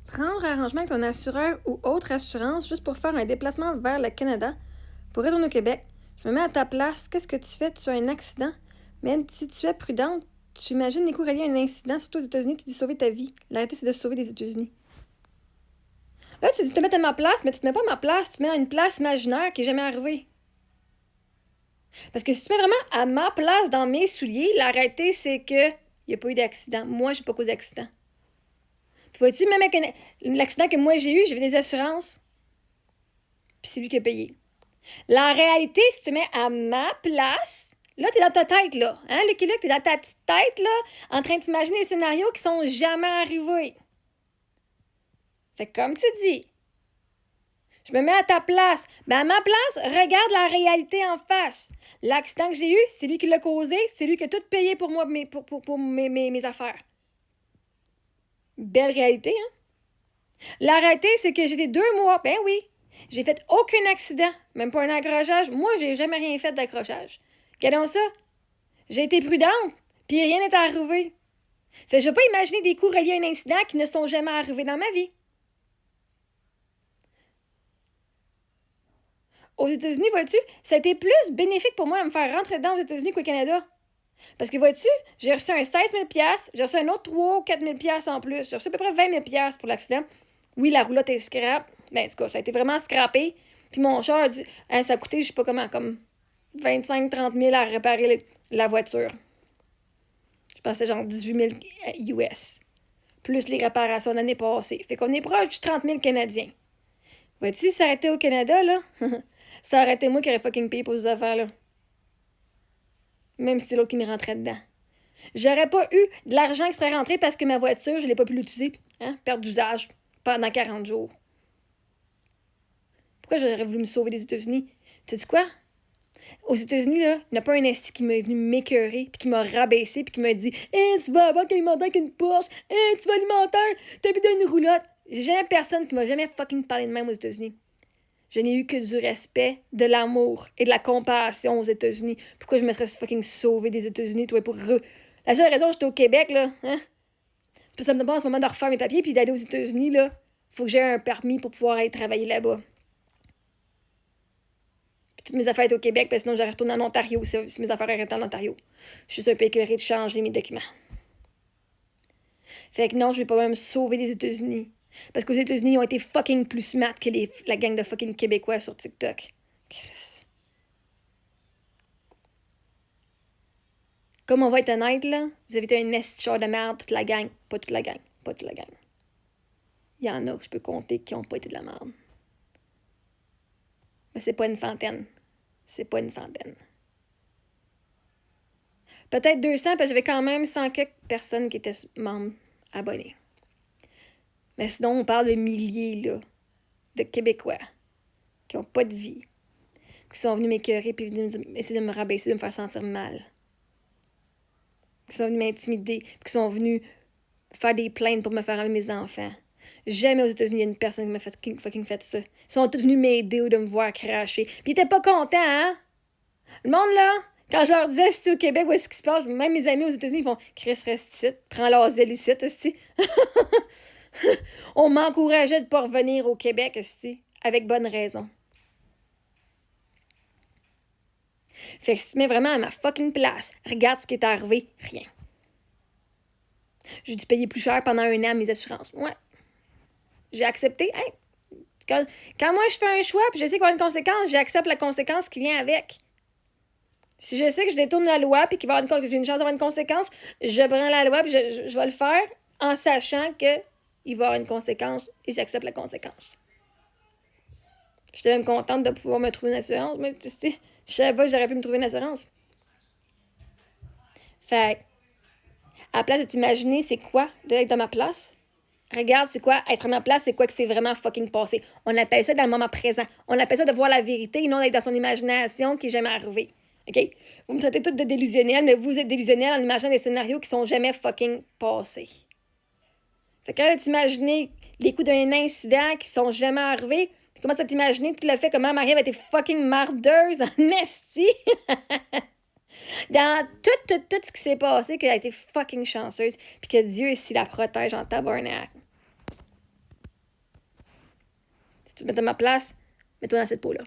Prendre arrangement avec ton assureur ou autre assurance juste pour faire un déplacement vers le Canada pour retourner au Québec. Je me mets à ta place. Qu'est-ce que tu fais? Tu as un accident. Mais si tu es prudente, tu imagines les coûts reliés à un incident, surtout aux États-Unis, tu dis sauver ta vie. La réalité, c'est de sauver les États-Unis. Là, tu te mets à ma place, mais tu te mets pas à ma place, tu te mets à une place imaginaire qui est jamais arrivée. Parce que si tu mets vraiment à ma place dans mes souliers, la réalité, c'est que il n'y a pas eu d'accident. Moi, j'ai pas causé d'accident. Puis vois-tu, même avec l'accident que moi j'ai eu, j'avais des assurances, puis c'est lui qui a payé. La réalité, si tu te mets à ma place, là, t'es dans ta tête, là. Hein, Lucky Luke, t'es dans ta petite tête, là, en train d'imaginer des scénarios qui sont jamais arrivés. Fait que comme tu dis, je me mets à ta place. Ben, à ma place, regarde la réalité en face. L'accident que j'ai eu, c'est lui qui l'a causé, c'est lui qui a tout payé pour moi, pour mes affaires. Belle réalité, hein? La réalité, c'est que j'ai des 2 mois, ben oui, j'ai fait aucun accident, même pas un accrochage. Moi, j'ai jamais rien fait d'accrochage. Regardons ça. J'ai été prudente, puis rien n'est arrivé. Fait que je vais pas imaginer des coups reliés à un incident qui ne sont jamais arrivés dans ma vie. Aux États-Unis, vois-tu, ça a été plus bénéfique pour moi de me faire rentrer dedans aux États-Unis qu'au Canada. Parce que vois-tu, j'ai reçu un 16 000 j'ai reçu un autre 3 ou 4 000 en plus. J'ai reçu à peu près 20 000 pour l'accident. Oui, la roulotte est scrap. Ben, en tout cas, ça a été vraiment scrappé. Puis mon char a dû... Hein, ça a coûté, je sais pas comment, comme 25-30 000 à réparer la voiture. Je pensais genre 18 000 US. Plus les réparations l'année passée. Fait qu'on est proche du 30 000 Canadiens. Vois-tu, ça aurait été au Canada, là? Ça aurait été moi qui aurais fucking payé pour ces affaires-là. Même si c'est l'autre qui me rentrait dedans. J'aurais pas eu de l'argent qui serait rentré parce que ma voiture, je l'ai pas pu l'utiliser. Hein? Perte d'usage pendant 40 jours. Pourquoi j'aurais voulu me sauver des États-Unis? Tu sais quoi? Aux États-Unis, là, il n'y a pas un esti qui m'est venu m'écœurer, puis qui m'a rabaissé, puis qui m'a dit tu vas à la banque alimentaire avec une Porsche, tu vas alimentaire, t'as vu d'une roulotte. J'ai jamais personne qui m'a jamais fucking parlé de même aux États-Unis. Je n'ai eu que du respect, de l'amour et de la compassion aux États-Unis. Pourquoi je me serais fucking sauvé des États-Unis, toi, pour... La seule raison que j'étais au Québec, là, hein? C'est parce que ça me demande en ce moment de refaire mes papiers puis d'aller aux États-Unis, là. Faut que j'ai un permis pour pouvoir aller travailler là-bas. Puis toutes mes affaires étaient au Québec, parce que sinon j'aurais retourné en Ontario si mes affaires étaient en Ontario. Je suis un peu écœurée de changer mes documents. Fait que non, je vais pas même sauver les États-Unis. Parce qu'aux États-Unis, ils ont été fucking plus smart que la gang de fucking Québécois sur TikTok. Chris. Comme on va être honnête, là, vous avez été un esti de merde, toute la gang. Pas toute la gang. Pas toute la gang. Il y en a que je peux compter qui ont pas été de la merde. Mais c'est pas une centaine. C'est pas une centaine. Peut-être 200, parce que j'avais quand même 100 quelques personnes qui étaient membres abonnés. Mais sinon, on parle de milliers, là, de Québécois qui ont pas de vie, qui sont venus m'écœurer puis essayer de me rabaisser, de me faire sentir mal. Qui sont venus m'intimider, puis qui sont venus faire des plaintes pour me faire enlever mes enfants. Jamais aux États-Unis, il y a une personne qui m'a fucking fait ça. Ils sont tous venus m'aider ou de me voir cracher. Puis ils étaient pas contents, hein? Le monde, là, quand je leur disais, si au Québec, où est-ce qui se passe, même mes amis aux États-Unis, ils font Chris, reste ici, prends l'asile ici, esti. On m'encourageait de ne pas revenir au Québec, esti, avec bonne raison. Fait que si tu mets vraiment à ma fucking place, regarde ce qui est arrivé, rien. J'ai dû payer plus cher pendant 1 an mes assurances. Ouais. J'ai accepté. Hey, quand moi je fais un choix puis je sais qu'il va y avoir une conséquence, j'accepte la conséquence qui vient avec. Si je sais que je détourne la loi puis que j'ai une chance d'avoir une conséquence, je prends la loi puis je vais le faire en sachant qu'il va y avoir une conséquence et j'accepte la conséquence. J'étais même contente de pouvoir me trouver une assurance, mais tu sais, je savais pas que j'aurais pu me trouver une assurance. Fait à la place de t'imaginer c'est quoi d'être dans ma place, regarde c'est quoi être à ma place, c'est quoi que c'est vraiment fucking passé. On appelle ça dans le moment présent. On appelle ça de voir la vérité et non d'être dans son imagination qui est jamais arrivée. OK? Vous me traitez toutes de délusionnelle, mais vous êtes délusionnelle en imaginant des scénarios qui sont jamais fucking passés. Fait que quand tu imagines les coups d'un incident qui sont jamais arrivés, tu commences à t'imaginer tout le fait comment Marie-Ève a été fucking mardeuse en esti. Dans tout ce qui s'est passé, qu'elle a été fucking chanceuse, puis que Dieu ici la protège en tabarnak. tu te mets à ma place, mets-toi dans cette peau-là.